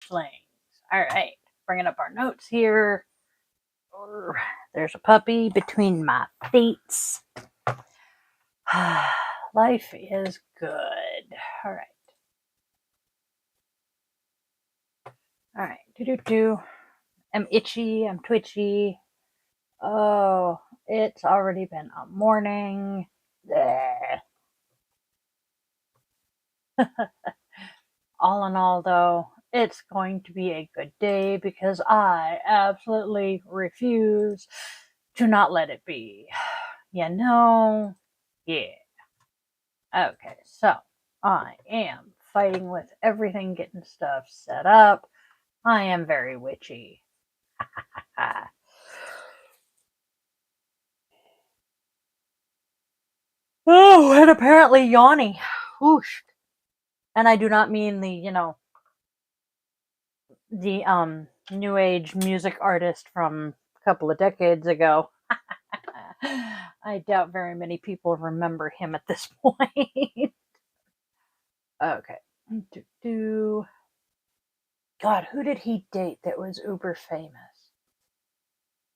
flings. All right, bringing up our notes here. There's a puppy between my feet. Life is good. All right. All right. Do. I'm itchy. I'm twitchy. Oh, it's already been a morning. All in all, though, it's going to be a good day because I absolutely refuse to not let it be. You know? Yeah. Okay, so I am fighting with everything, getting stuff set up. I am very witchy. Oh, and apparently yawny. Whoosh. And I do not mean the new age music artist from a couple of decades ago. I doubt very many people remember him at this point. Okay. God, who did he date that was uber famous?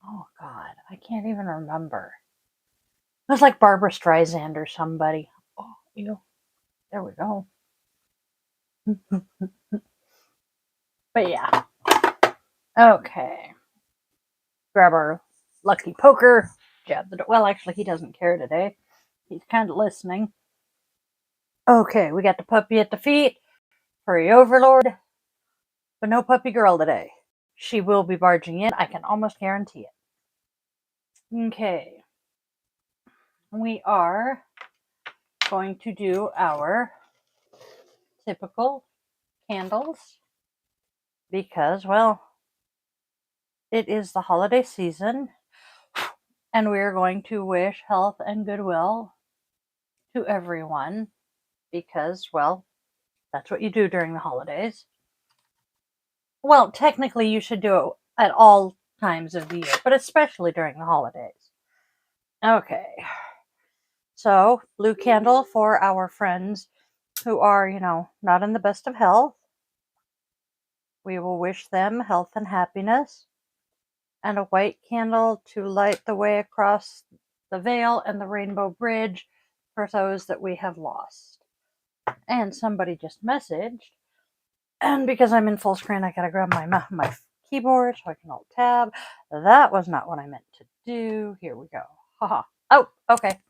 Oh God, I can't even remember. It was like Barbara Streisand or somebody. Oh, there we go. But yeah. Okay. Grab our lucky poker. Jab the. Well, actually, he doesn't care today. He's kind of listening. Okay, we got the puppy at the feet. Furry overlord. But no puppy girl today. She will be barging in. I can almost guarantee it. Okay. We are going to do our typical candles because, well, it is the holiday season and we are going to wish health and goodwill to everyone because, well, that's what you do during the holidays. Well, technically, you should do it at all times of the year, but especially during the holidays. Okay. So, blue candle for our friends who are, not in the best of health. We will wish them health and happiness. And a white candle to light the way across the veil and the rainbow bridge for those that we have lost. And somebody just messaged. And because I'm in full screen, I gotta grab my keyboard so I can alt tab. That was not what I meant to do. Here we go. Haha. Oh, okay.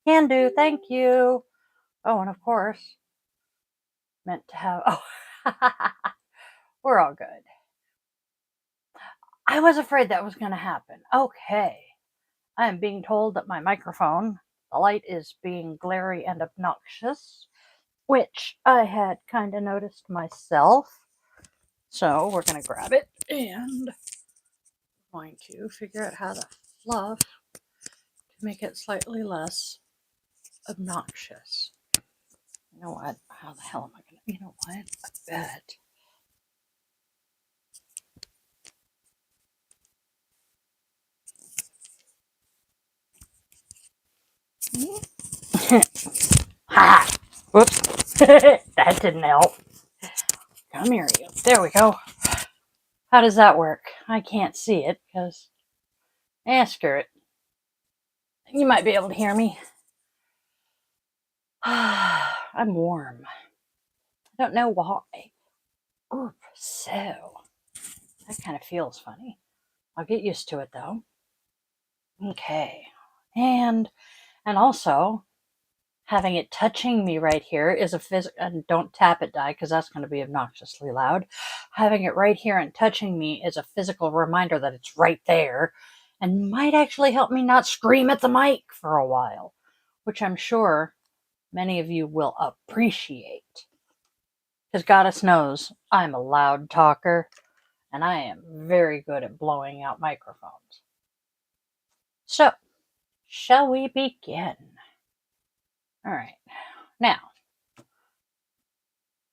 Can do. Thank you. Oh, and of course, meant to have. Oh, we're all good. I was afraid that was going to happen. Okay. I am being told that my microphone, the light is being glary and obnoxious, which I had kind of noticed myself. So we're going to grab it and going to figure out how to fluff to make it slightly less obnoxious. You know what? How the hell am I going to? You know what? I bet. Ha! Whoops. That didn't help. Come here, you. There we go. How does that work? I can't see it because. Screw it. You might be able to hear me. I'm warm. I don't know why. Oop, so. That kind of feels funny. I'll get used to it though. Okay. And also, having it touching me right here is a physical, and don't tap it, die, because that's going to be obnoxiously loud. Having it right here and touching me is a physical reminder that it's right there and might actually help me not scream at the mic for a while, which I'm sure many of you will appreciate. Because Goddess knows I'm a loud talker and I am very good at blowing out microphones. So, shall we begin? All right. Now,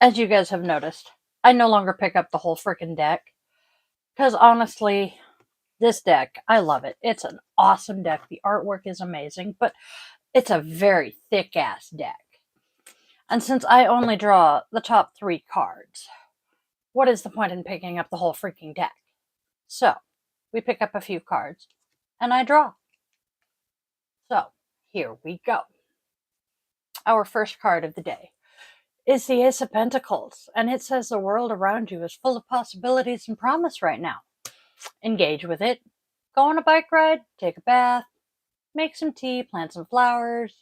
as you guys have noticed, I no longer pick up the whole freaking deck. Because honestly, this deck, I love it. It's an awesome deck. The artwork is amazing, but it's a very thick ass deck. And since I only draw the top 3 cards, what is the point in picking up the whole freaking deck? So we pick up a few cards and I draw. So here we go. Our first card of the day is the Ace of Pentacles, and it says the world around you is full of possibilities and promise right now. Engage with it. Go on a bike ride, take a bath, make some tea, plant some flowers,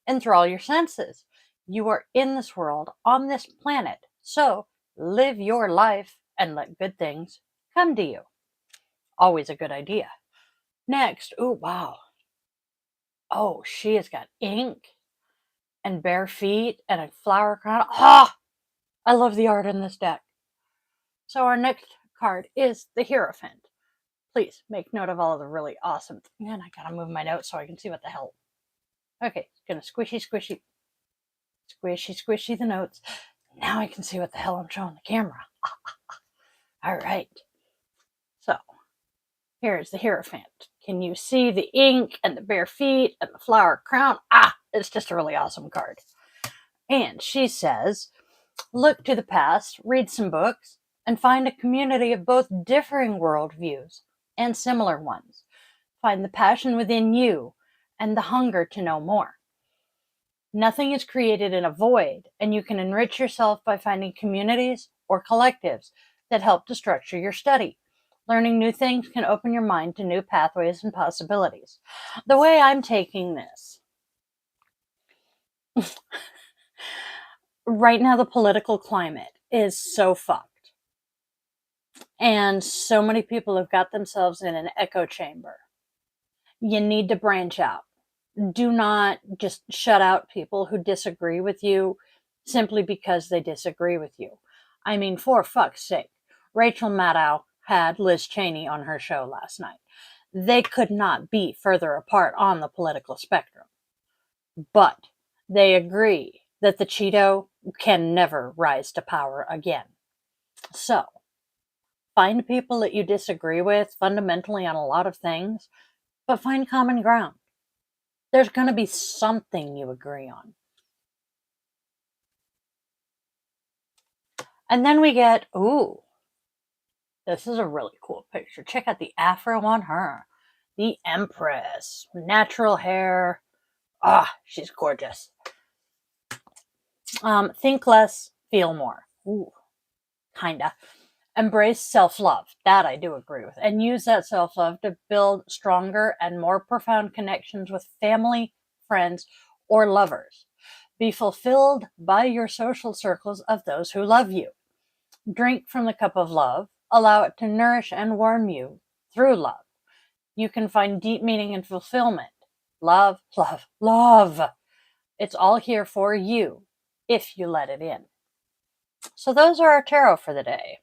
enthrall your senses. You are in this world, on this planet, so live your life and let good things come to you. Always a good idea. Next, oh wow. Oh, she has got ink and bare feet and a flower crown. Ah, I love the art in this deck. So our next card is the Hierophant. Please make note of all of the really awesome. Man, I gotta move my notes so I can see what the hell. Okay, gonna squishy the notes. Now I can see what the hell I'm showing the camera. All right. So here's the Hierophant. Can you see the ink and the bare feet and the flower crown? It's just a really awesome card. And she says, look to the past, read some books, and find a community of both differing worldviews and similar ones. Find the passion within you and the hunger to know more. Nothing is created in a void, and you can enrich yourself by finding communities or collectives that help to structure your study. Learning new things can open your mind to new pathways and possibilities. The way I'm taking this, right now the political climate is so fucked. And so many people have got themselves in an echo chamber. You need to branch out. Do not just shut out people who disagree with you simply because they disagree with you. I mean, for fuck's sake, Rachel Maddow had Liz Cheney on her show last night. They could not be further apart on the political spectrum. But they agree that the Cheeto can never rise to power again. So, find people that you disagree with fundamentally on a lot of things, but find common ground. There's going to be something you agree on. And then we get, ooh, this is a really cool picture. Check out the afro on her. The Empress. Natural hair. She's gorgeous. Think less, feel more. Ooh, kinda. Embrace self-love. That I do agree with. And use that self-love to build stronger and more profound connections with family, friends, or lovers. Be fulfilled by your social circles of those who love you. Drink from the cup of love. Allow it to nourish and warm you through love. You can find deep meaning and fulfillment. Love, love, love. It's all here for you if you let it in. So those are our tarot for the day.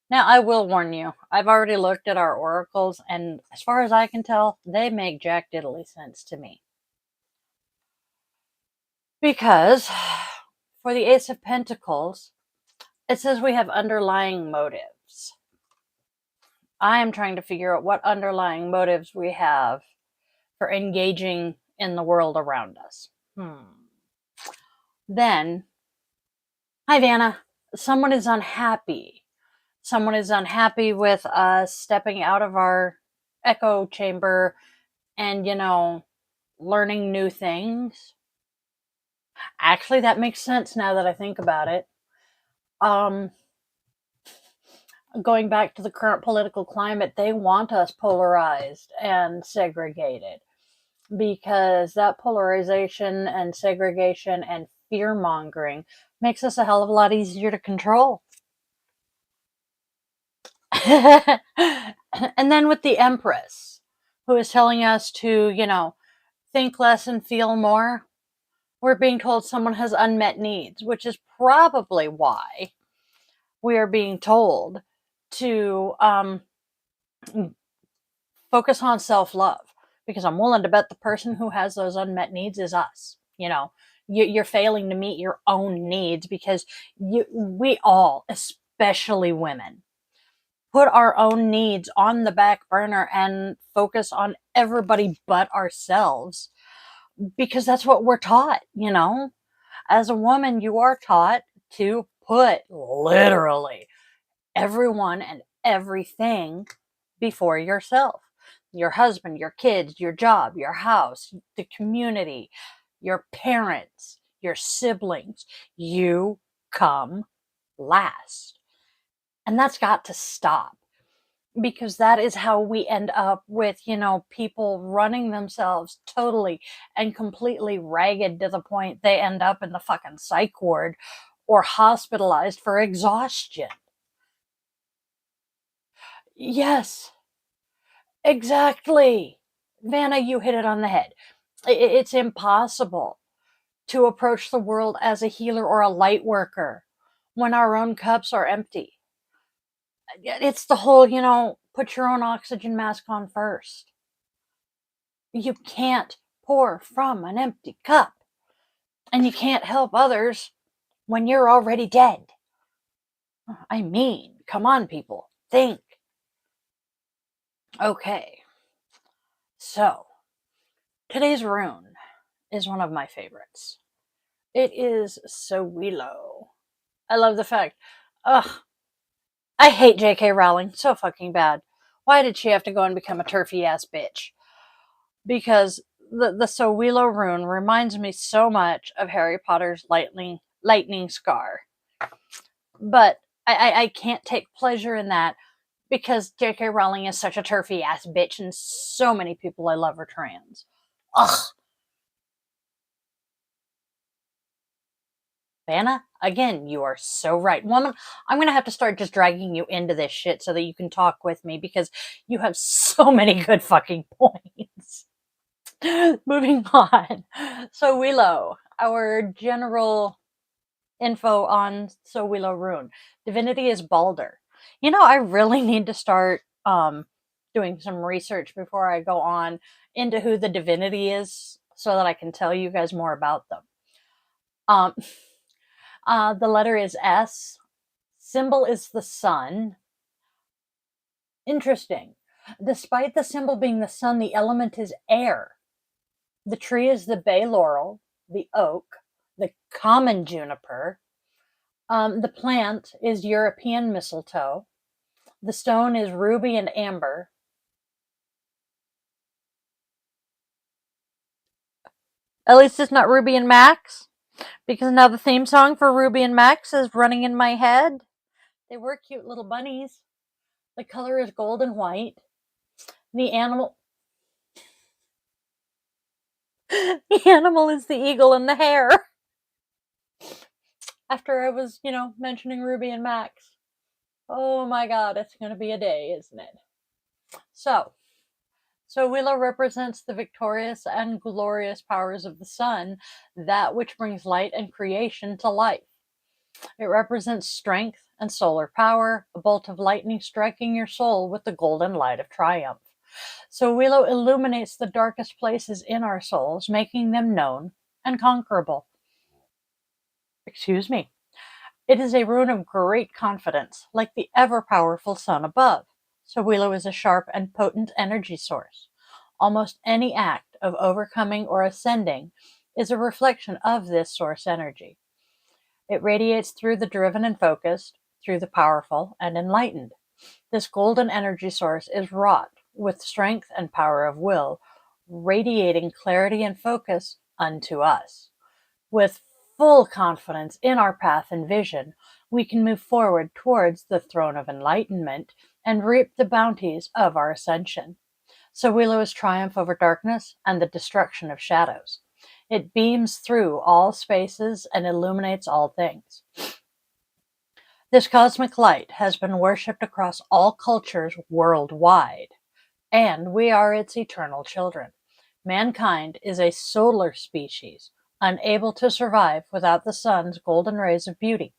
Now, I will warn you, I've already looked at our oracles, and as far as I can tell, they make jack diddly sense to me. Because for the Ace of Pentacles, it says we have underlying motives. I am trying to figure out what underlying motives we have for engaging in the world around us. Then, hi Vanna, someone is unhappy. Someone is unhappy with us stepping out of our echo chamber and, learning new things. Actually, that makes sense now that I think about it. Going back to the current political climate, they want us polarized and segregated because that polarization and segregation and fear-mongering makes us a hell of a lot easier to control. And then with the Empress, who is telling us to, think less and feel more, we're being told someone has unmet needs, which is probably why we are being told to focus on self-love, because I'm willing to bet the person who has those unmet needs is us. You're failing to meet your own needs because we all, especially women, put our own needs on the back burner and focus on everybody but ourselves because that's what we're taught. As a woman, you are taught to put literally everyone and everything before yourself. Your husband, your kids, your job, your house, the community, your parents, your siblings. You come last. And that's got to stop, because that is how we end up with, people running themselves totally and completely ragged to the point they end up in the fucking psych ward or hospitalized for exhaustion. Yes, exactly. Vanna, you hit it on the head. It's impossible to approach the world as a healer or a light worker when our own cups are empty. It's the whole, put your own oxygen mask on first. You can't pour from an empty cup, and you can't help others when you're already dead. I mean, come on, people, think. Okay, so today's rune is one of my favorites. It is Sowilo. I love the fact, I hate J.K. Rowling so fucking bad. Why did she have to go and become a turfy ass bitch? Because the Sowilo rune reminds me so much of Harry Potter's lightning scar. But I can't take pleasure in that because J.K. Rowling is such a turfy ass bitch, and so many people I love are trans. Ugh. Vanna, again, you are so right. Woman, I'm going to have to start just dragging you into this shit so that you can talk with me, because you have so many good fucking points. Moving on. Sowilo, our general info on Sowilo rune. Divinity is Balder. I really need to start doing some research before I go on into who the divinity is so that I can tell you guys more about them. The letter is S. Symbol is the sun. Interesting. Despite the symbol being the sun, the element is air. The tree is the bay laurel, the oak, the common juniper. The plant is European mistletoe. The stone is ruby and amber. At least it's not Ruby and Max, because now the theme song for Ruby and Max is running in my head. They were cute little bunnies. The color is gold and white. The animal the animal is the eagle and the hare. After I was, mentioning Ruby and Max. Oh my god, it's going to be a day, isn't it? So Willow represents the victorious and glorious powers of the sun, that which brings light and creation to life. It represents strength and solar power, a bolt of lightning striking your soul with the golden light of triumph. So Willow illuminates the darkest places in our souls, making them known and conquerable. Excuse me. It is a rune of great confidence, like the ever-powerful sun above. Sowilo is a sharp and potent energy source. Almost any act of overcoming or ascending is a reflection of this source energy. It radiates through the driven and focused, through the powerful and enlightened. This golden energy source is wrought with strength and power of will, radiating clarity and focus unto us. With full confidence in our path and vision, we can move forward towards the throne of enlightenment and reap the bounties of our ascension. Sowilo is triumph over darkness and the destruction of shadows. It beams through all spaces and illuminates all things. This cosmic light has been worshipped across all cultures worldwide, and we are its eternal children. Mankind is a solar species, unable to survive without the sun's golden rays of beauty.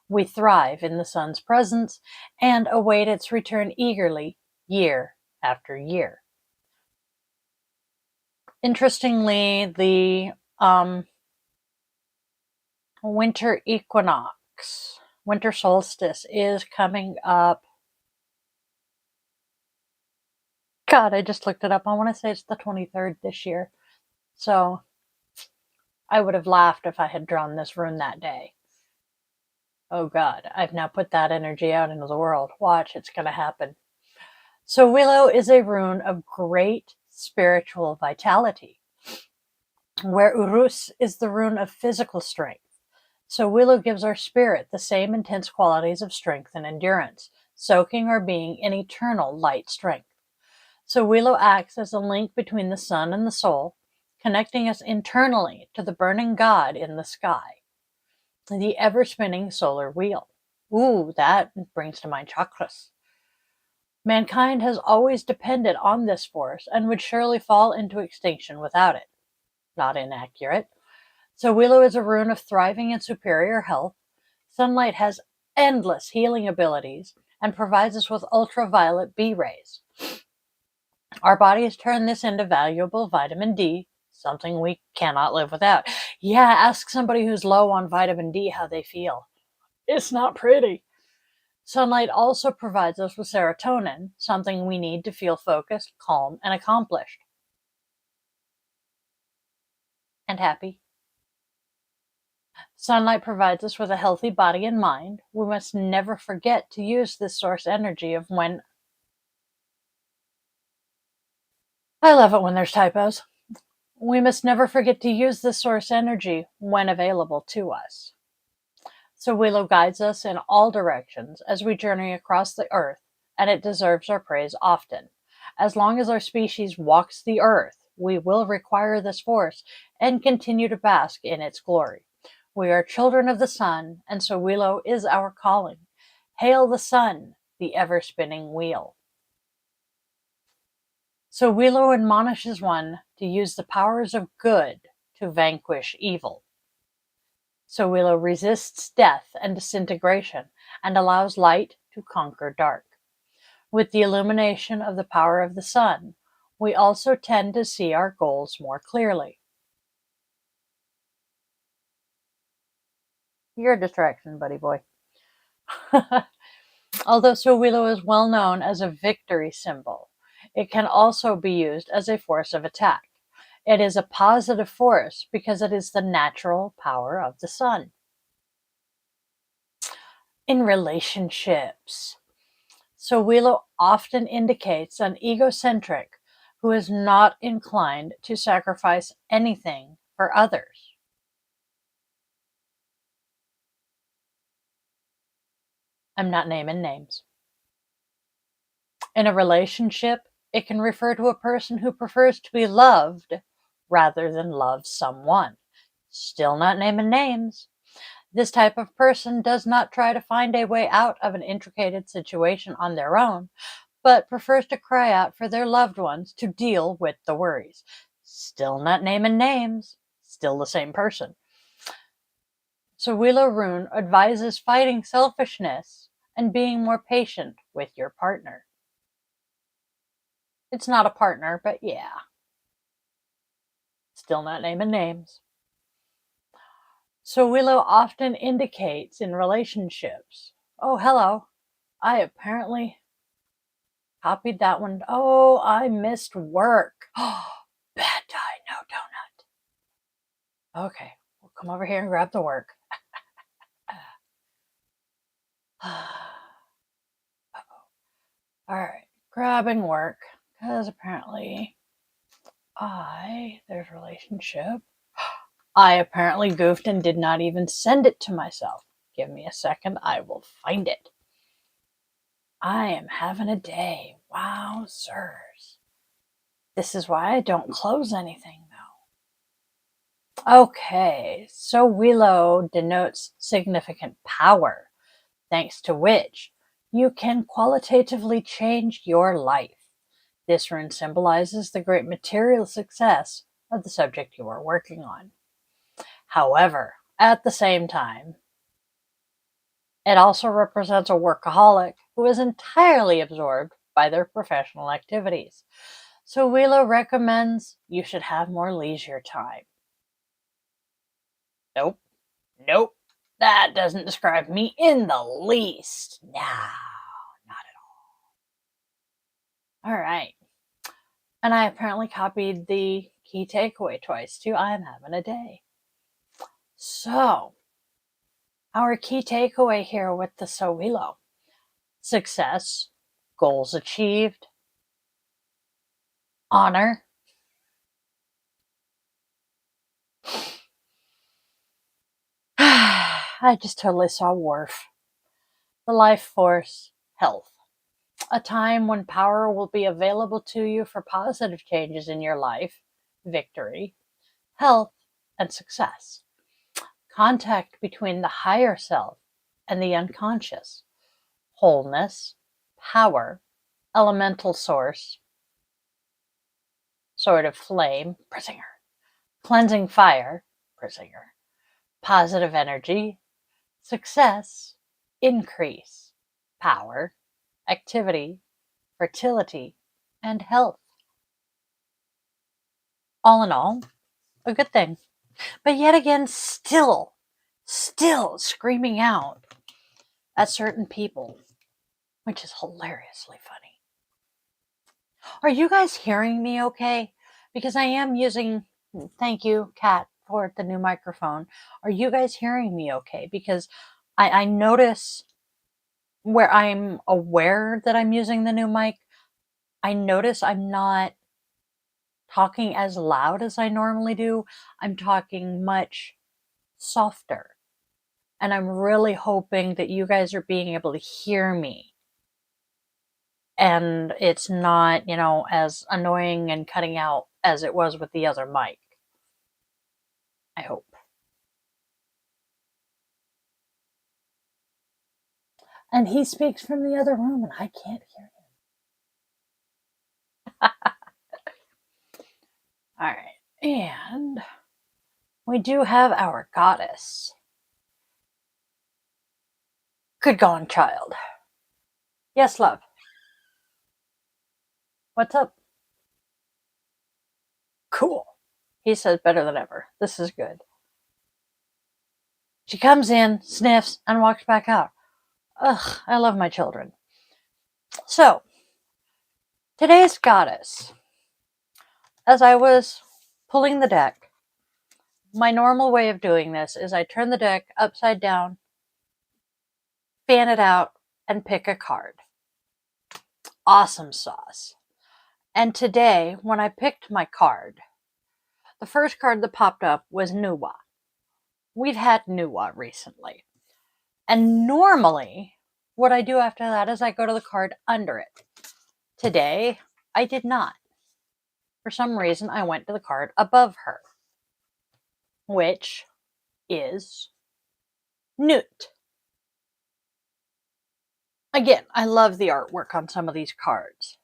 We thrive in the sun's presence and await its return eagerly, year after year. Interestingly, the winter equinox, winter solstice, is coming up. God, I just looked it up. I want to say it's the 23rd this year. So I would have laughed if I had drawn this rune that day. Oh God, I've now put that energy out into the world. Watch, it's going to happen. So Willow is a rune of great spiritual vitality, where Urus is the rune of physical strength. So Willow gives our spirit the same intense qualities of strength and endurance, soaking our being in eternal light strength. So Willow acts as a link between the sun and the soul, connecting us internally to the burning God in the sky, the ever-spinning solar wheel. Ooh, that brings to mind chakras. Mankind has always depended on this force and would surely fall into extinction without it. Not inaccurate. So Willow is a rune of thriving and superior health. Sunlight has endless healing abilities and provides us with ultraviolet B rays. Our bodies turn this into valuable vitamin D, something we cannot live without. Yeah, ask somebody who's low on vitamin D how they feel. It's not pretty. Sunlight also provides us with serotonin, something we need to feel focused, calm, and accomplished. And happy. Sunlight provides us with a healthy body and mind. We must never forget to use this source energy of when... I love it when there's typos. We must never forget to use this source energy when available to us. So Willow guides us in all directions as we journey across the earth, and it deserves our praise often. As long as our species walks the earth, we will require this force and continue to bask in its glory. We are children of the sun, and so Willow is our calling. Hail the sun, the ever-spinning wheel. So Willow admonishes one to use the powers of good to vanquish evil. So Willow resists death and disintegration and allows light to conquer dark. With the illumination of the power of the sun, we also tend to see our goals more clearly. You're a distraction, buddy boy. Although Willow is well known as a victory symbol, it can also be used as a force of attack. It is a positive force because it is the natural power of the sun. In relationships, so Willow often indicates an egocentric who is not inclined to sacrifice anything for others. I'm not naming names. In a relationship, it can refer to a person who prefers to be loved rather than love someone. Still not naming names. This type of person does not try to find a way out of an intricate situation on their own, but prefers to cry out for their loved ones to deal with the worries. Still not naming names. Still the same person. So Willow Rune advises fighting selfishness and being more patient with your partner. It's not a partner, but yeah. Still not naming names. So Willow often indicates in relationships, oh, hello, I apparently copied that one. Oh, I missed work. Oh, bad die, no donut. Okay, we'll come over here and grab the work. Alright, grabbing work, because apparently there's relationship. I apparently goofed and did not even send it to myself. Give me a second, I will find it. I am having a day. Wowzers. This is why I don't close anything, though. Okay, so Willow denotes significant power, thanks to which you can qualitatively change your life. This rune symbolizes the great material success of the subject you are working on. However, at the same time, it also represents a workaholic who is entirely absorbed by their professional activities. So Willow recommends you should have more leisure time. Nope. That doesn't describe me in the least. No, not at all. All right. And I apparently copied the key takeaway twice too. I'm having a day. So, our key takeaway here with the Sowilo: success, goals achieved, honor, I just totally saw Worf. The life force, health. A time when power will be available to you for positive changes in your life, victory, health, and success. Contact between the higher self and the unconscious. Wholeness, power, elemental source, sort of flame, prisoner. Cleansing fire, prisoner. Positive energy, success, increase, power, activity, fertility, and health. All in all, a good thing. But yet again, still screaming out at certain people, which is hilariously funny. Are you guys hearing me okay? Because I am using, thank you, Kat, for the new microphone. Are you guys hearing me okay? Because I notice where I'm aware that I'm using the new mic, I notice I'm not talking as loud as I normally do. I'm talking much softer. And I'm really hoping that you guys are being able to hear me. And it's not, as annoying and cutting out as it was with the other mic. I hope. And he speaks from the other room and I can't hear him. All right. And we do have our goddess. Good going, child. Yes, love. What's up? Cool. He says better than ever. This is good. She comes in, sniffs, and walks back out. Ugh, I love my children. So, today's goddess. As I was pulling the deck, my normal way of doing this is I turn the deck upside down, fan it out, and pick a card. Awesome sauce. And today, when I picked my card, the first card that popped up was Nuwa. We've had Nuwa recently. And normally, what I do after that is I go to the card under it. Today, I did not. For some reason, I went to the card above her, which is Newt. Again, I love the artwork on some of these cards.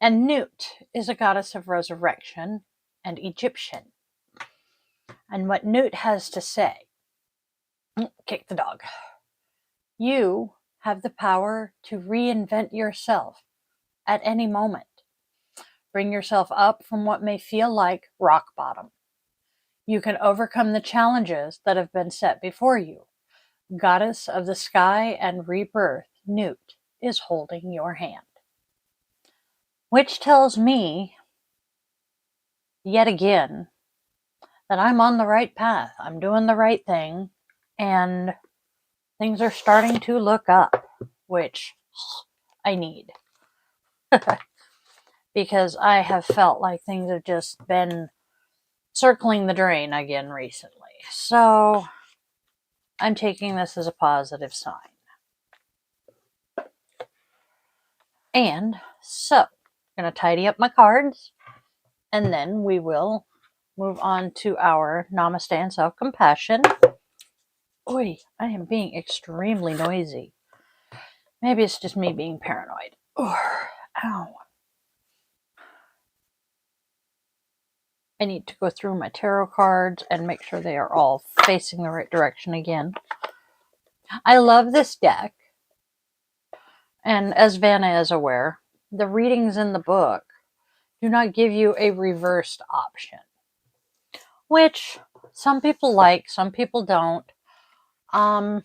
And Newt is a goddess of resurrection and Egyptian. And what Newt has to say, kick the dog. You have the power to reinvent yourself at any moment. Bring yourself up from what may feel like rock bottom. You can overcome the challenges that have been set before you. Goddess of the sky and rebirth, Newt is holding your hand. Which tells me, yet again, that I'm on the right path. I'm doing the right thing, and things are starting to look up, which I need. Because I have felt like things have just been circling the drain again recently. So I'm taking this as a positive sign. And so I'm going to tidy up my cards, and then we will move on to our Namaste and self-compassion. Oi, I am being extremely noisy. Maybe it's just me being paranoid. Ow. I need to go through my tarot cards and make sure they are all facing the right direction again. I love this deck. And as Vanna is aware, the readings in the book do not give you a reversed option. Which some people like, some people don't. I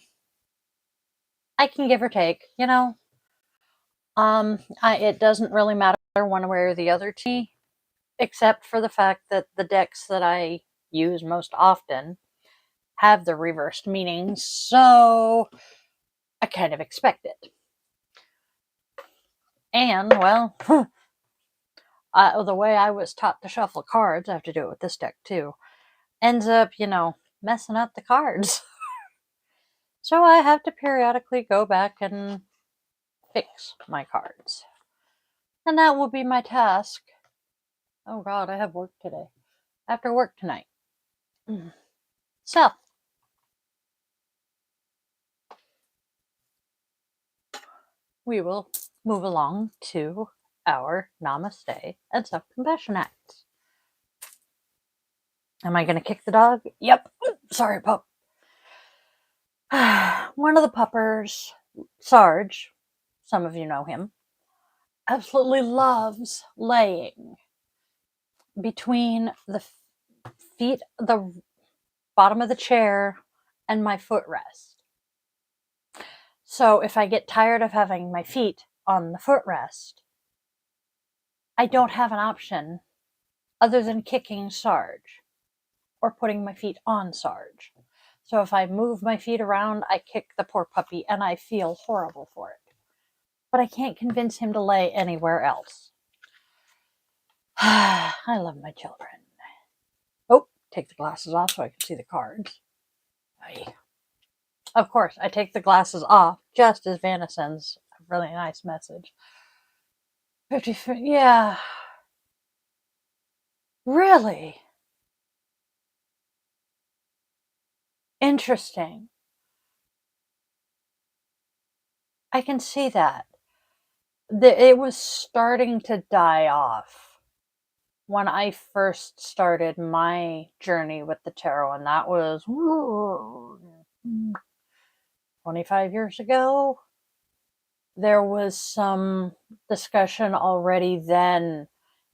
can give or take, it doesn't really matter one way or the other to me, except for the fact that the decks that I use most often have the reversed meanings, so I kind of expect it. And, well, the way I was taught to shuffle cards, I have to do it with this deck too, ends up, messing up the cards. So I have to periodically go back and fix my cards. And that will be my task. Oh God, I have work today. After work tonight. So, we will move along to our Namaste and self-compassion acts. Am I going to kick the dog? Yep. Sorry, pup. One of the puppers, Sarge, some of you know him, absolutely loves laying between the feet, the bottom of the chair, and my footrest. So if I get tired of having my feet on the footrest, I don't have an option other than kicking Sarge or putting my feet on Sarge. So if I move my feet around, I kick the poor puppy and I feel horrible for it. But I can't convince him to lay anywhere else. I love my children. Oh, take the glasses off so I can see the cards. Of course, I take the glasses off just as Vanna sends a really nice message. 50, yeah. Really? Interesting. I can see that. It was starting to die off when I first started my journey with the tarot, and that was 25 years ago. There was some discussion already then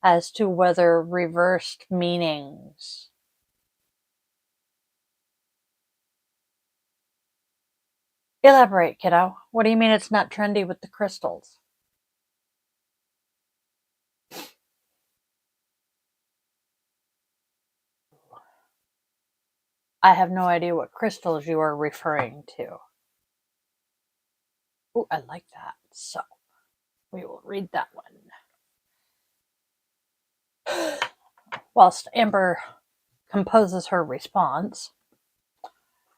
as to whether reversed meanings elaborate, kiddo. What do you mean it's not trendy with the crystals? I have no idea what crystals you are referring to. Oh, I like that. So, we will read that one. Whilst Amber composes her response,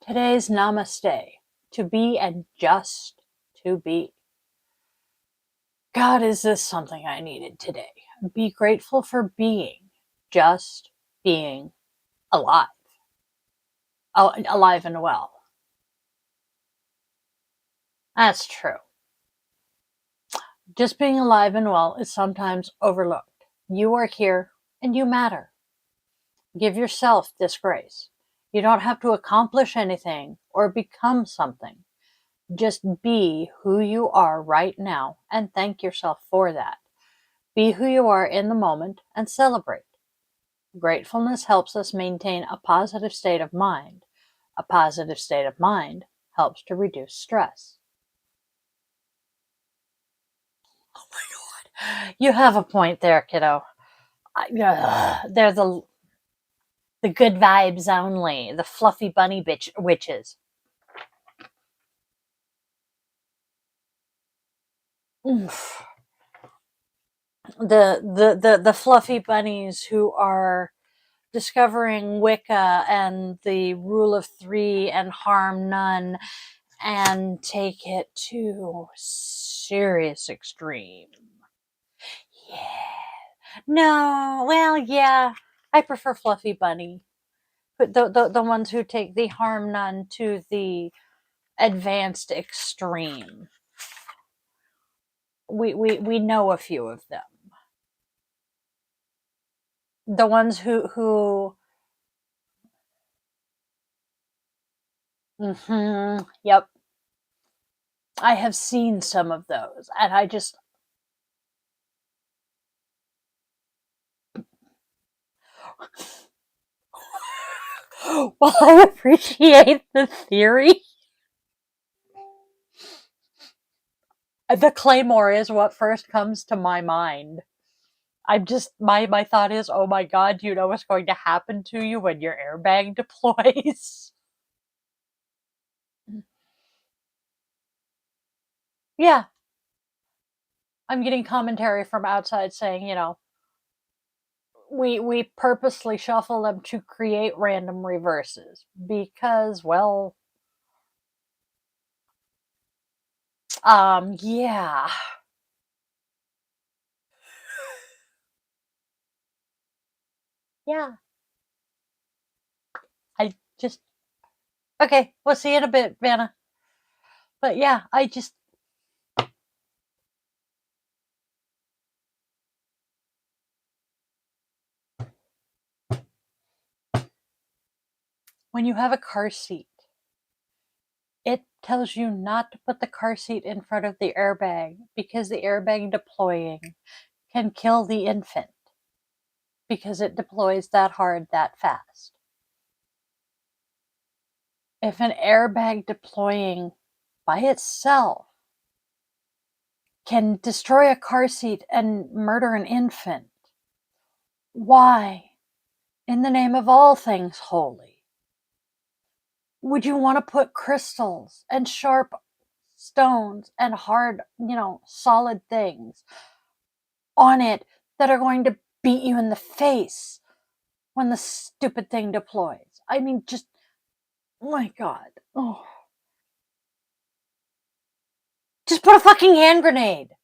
today's Namaste, to be and just to be. God, is this something I needed today? Be grateful for being, just being alive. Alive and well. That's true. Just being alive and well is sometimes overlooked. You are here and you matter. Give yourself this grace. You don't have to accomplish anything or become something. Just be who you are right now and thank yourself for that. Be who you are in the moment and celebrate. Gratefulness helps us maintain a positive state of mind. A positive state of mind helps to reduce stress. Oh my God. You have a point there, kiddo. They're the good vibes only, the fluffy bunny witches. Oof. The fluffy bunnies who are discovering Wicca and the rule of three and harm none and take it to serious extreme. Yeah. No, well, yeah. I prefer fluffy bunny. But the ones who take the harm none to the advanced extreme. We know a few of them. The ones who yep. I have seen some of those, and I just well, I appreciate the theory. The claymore is what first comes to my mind. I'm just my thought is, oh my God, do you know what's going to happen to you when your airbag deploys? Yeah. I'm getting commentary from outside saying, we purposely shuffle them to create random reverses because, well, yeah. Yeah. I just okay, we'll see you in a bit, Vanna. But yeah, when you have a car seat, it tells you not to put the car seat in front of the airbag because the airbag deploying can kill the infant because it deploys that hard that fast. If an airbag deploying by itself can destroy a car seat and murder an infant, why, in the name of all things holy, would you want to put crystals and sharp stones and hard, solid things on it that are going to beat you in the face when the stupid thing deploys? I mean, just, oh my God. Oh. Just put a fucking hand grenade.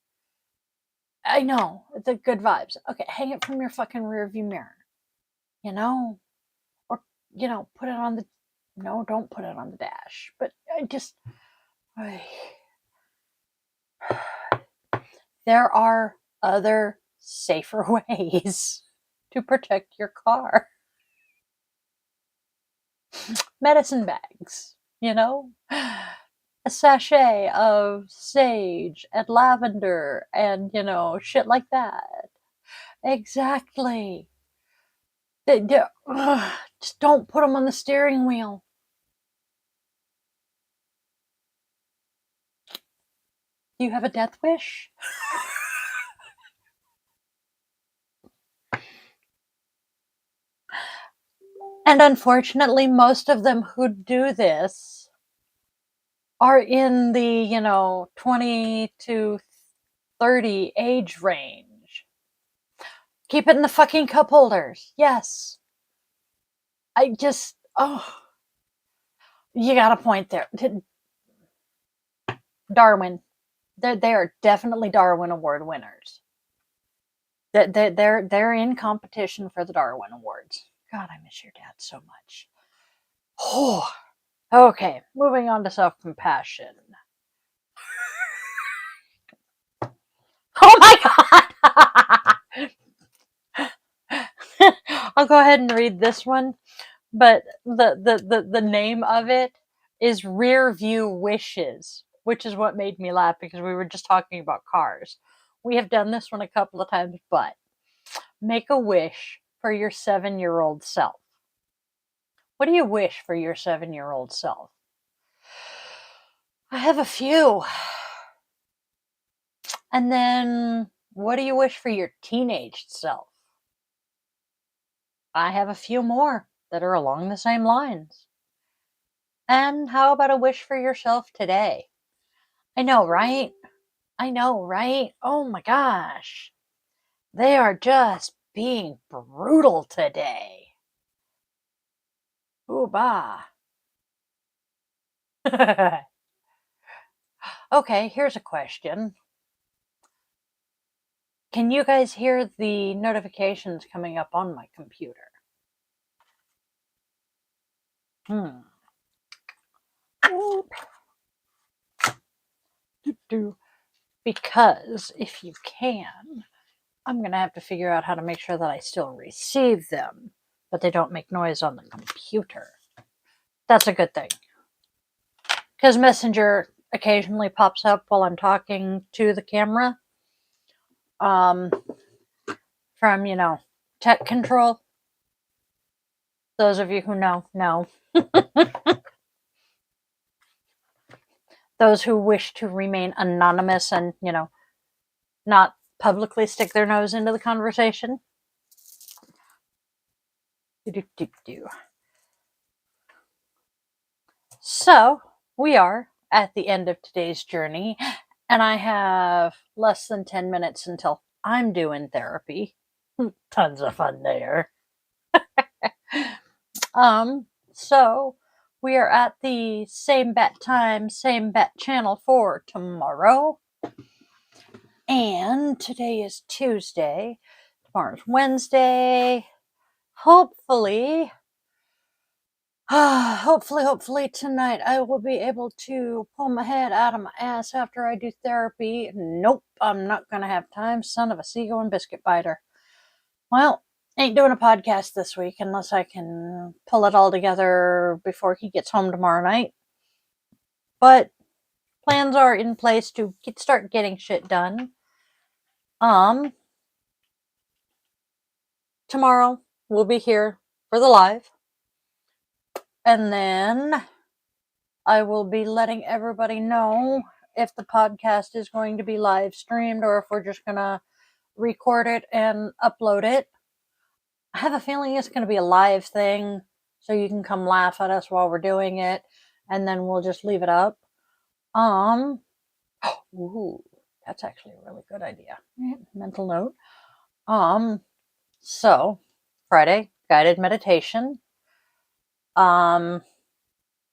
I know, the good vibes. Okay, hang it from your fucking rear view mirror. Or, put it on the, no, don't put it on the dash. But there are other safer ways to protect your car. Medicine bags, a sachet of sage and lavender and, shit like that. Exactly. Just don't put them on the steering wheel. Do you have a death wish? And unfortunately, most of them who do this are in the, 20 to 30 age range. Keep it in the fucking cup holders. Yes. You got a point there. Darwin. They are definitely Darwin Award winners. They're in competition for the Darwin Awards. God, I miss your dad so much. Oh, okay. Moving on to self-compassion. Oh my God! I'll go ahead and read this one, but the name of it is Rear View Wishes, which is what made me laugh because we were just talking about cars. We have done this one a couple of times, but make a wish for your 7-year-old self. What do you wish for your 7-year-old self? I have a few. And then, what do you wish for your teenage self? I have a few more that are along the same lines. And how about a wish for yourself today? I know, right? I know, right? Oh my gosh. They are just being brutal today. Ooh, bah. Okay, here's a question. Can you guys hear the notifications coming up on my computer? Because if you can, I'm going to have to figure out how to make sure that I still receive them, but they don't make noise on the computer. That's a good thing. Because Messenger occasionally pops up while I'm talking to the camera. From, tech control. Those of you who know. Those who wish to remain anonymous and, not publicly stick their nose into the conversation. So, we are at the end of today's journey, And I have less than 10 minutes until I'm doing therapy. Tons of fun there. So we are at the same bat time, same bat channel for tomorrow. And today is Tuesday. Tomorrow's Wednesday. Hopefully tonight I will be able to pull my head out of my ass after I do therapy. Nope, I'm not going to have time. Son of a seagull and biscuit biter. Well, ain't doing a podcast this week unless I can pull it all together before he gets home tomorrow night. But plans are in place to start getting shit done. Tomorrow we'll be here for the live. And then I will be letting everybody know if the podcast is going to be live streamed or if we're just going to record it and upload it. I have a feeling it's going to be a live thing, so you can come laugh at us while we're doing it, and then we'll just leave it up. Ooh, that's actually a really good idea. Mental note. So Friday, guided meditation.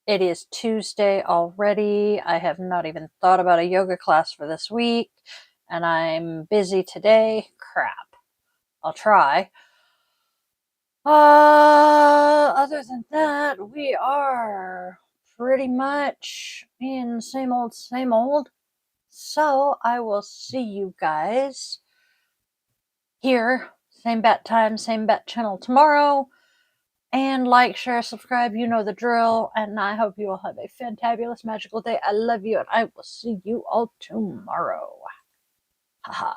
It is Tuesday already. I have not even thought about a yoga class for this week, and I'm busy today. Crap. I'll try. Other than that, we are pretty much in same old, same old. So I will see you guys here, same bat time, same bat channel tomorrow. And like, share, subscribe, you know the drill. And I hope you all have a fantabulous, magical day. I love you, and I will see you all tomorrow. Haha.